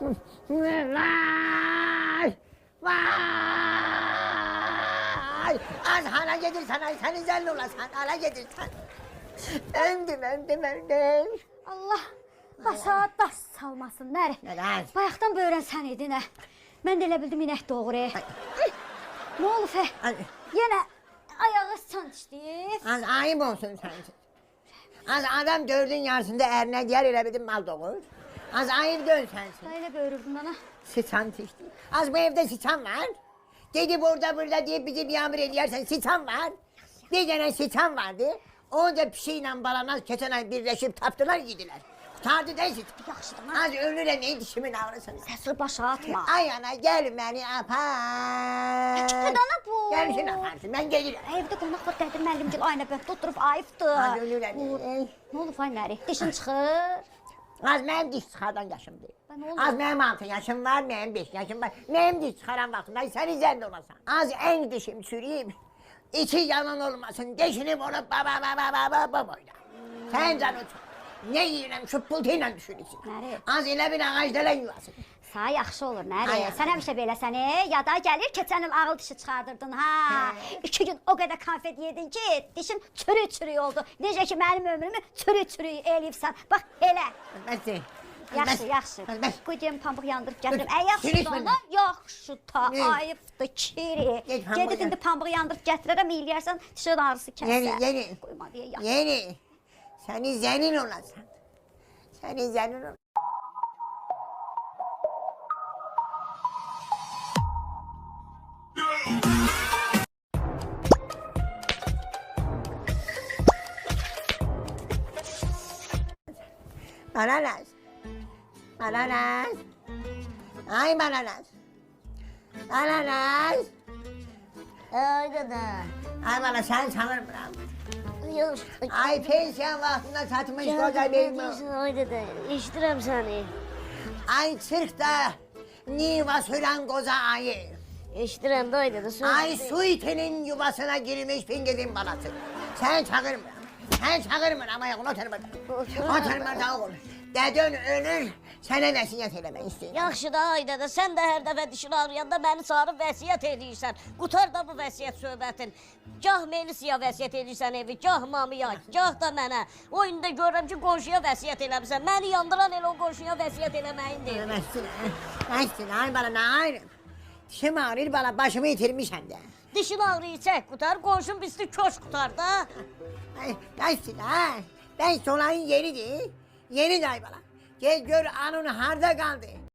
Vay! Vay! Az hala getirsen, ay sen izin olasın, hala getirsen. Öldüm. Allah başa daş salmasın nəri. Nələr? Bayaqdan böyrən sən idin hə. Mən də elə bildim inək doğru. Nə olub hə? Yenə ayağı sancdı. Az ayıp olsun sensin. Az adam dördün yarısında erine yer elə bildim mal doğur. Az ayıp dön sensin. Elə böyrürdün ana. Sıçan tişti. Az bu evde sıçan var. Dedi burada deyip bizi bir yağmur ediyorsan sıçan var. Bir tane sıçan vardı. Onca pişiyle balanaz geçen ay birleşip taptılar yediler. Kurtardı da sıçan. Yaxşıdır lan. Az ölürüm ey dişimin ağrısını. Səsini başa atma. Ay ana gel beni apar. Çıkdı ana bu. Gelmişsin aparsın ben gelirim. Evdə qonaq var Qədir müəllimgil aynə bənd oturub ayıbdır. Az ölürüm. Nə olub ay nəri? Dişin çıxır. Az benim diş çıkardan yaşım değil. Ben oğlum. Az benim 6 yaşım var, benim 5 yaşım var. Benim diş çıkaran vaxtında sen izlerinde olasan. Az en dişim süreyim. İçi yanan olmasın, deşinip onu baba boyla. Sen canı çok. Ne yiyirəm şu pultuyla düşürürsün. Nəri? Az elə bir ağacdala yuvasın. Sağ yaxşı olur nəri? Ay, Sən həmişə beləsən, yada gəlir keçən il ağıl dişi çıxardırdın ha. 2 gün o qədər konfet yedin ki, dişin çürük oldu. Necə ki mənim ömrümü çürük eləyibsən. Bax elə. Bəs Yaxşı. Bəs. Qoyum pambıq yandırıb gətirim. Yaxşı Sürüşmə da, yaxşı ta, Ne? ayıbdır, kiri. Get pambıq Gedib indi pambıq yandırıb gətirərəm, eləyərsən dişin ağrısı kəsə. Yeni. Qoyma deyə yaxşı. Yeni. Seni zenin olasan. Seni zenin olasan. Bananas. Bananas. Ay bananas. Bananas. Ay dede. Ay bana sen sanırmıram. Yok. Ay pensiyon vaxtında satmış koca benim. Ay dede. İştirəm səni. Ay çırkta niva süren koza ayı. İştirəm də ay dede. Söz Ay su itinin yuvasına girmiş pingedin balası. Sen çağırmıram. Sen çağırmıram ayağını oturmadan. Oturmadan olur. Deden ölür, sənə vəsiyyət eləmək istəyirəm. Yaxşı da ay dede. Sən də hər dəfə dişin ağrıyanda məni çağırıb vəsiyyət edirsən. Qutar da bu vəsiyyət söhbətin. Gah Melisiyaya vəsiyyət edirsən evi, gah Mamiya, gah da mənə. O indi görürəm ki, qonşuya vəsiyyət eləmirsən. Məni yandıran elə o qonşuya vəsiyyət eləməyindir. Məsələn, ay bana nə ayrım? Dişim ağrır bana, başımı itirmişəm də. Dişin ağrıyı çək qutar, qonşun bizi köş qutar da. Ay, məsələn, ben solayın yeridir. Yeni day bana. Gel gör anın harda kaldı.